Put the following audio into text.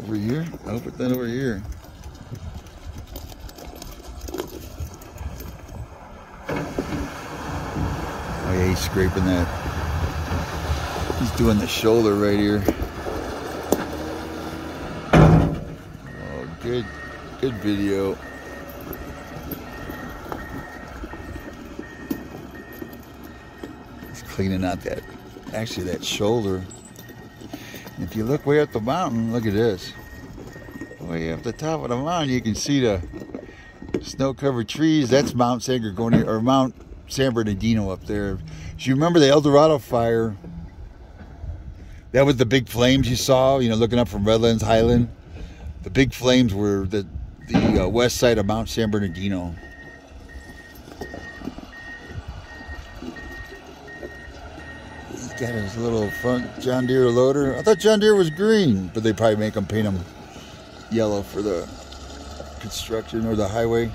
over here. I hope it's not over here. Oh yeah, he's scraping that. He's doing the shoulder right here. Oh, good video. He's cleaning out that, actually that shoulder. And if you look way up the mountain, look at this. Way up the top of the mountain, you can see the snow-covered trees. That's Mount San Gorgonio, or Mount San Bernardino up there. Do you remember the El Dorado fire? That was the big flames you saw, you know, looking up from Redlands Highland. The big flames were the west side of Mount San Bernardino. He's got his little front John Deere loader. I thought John Deere was green, but they probably make them paint them yellow for the construction or the highway.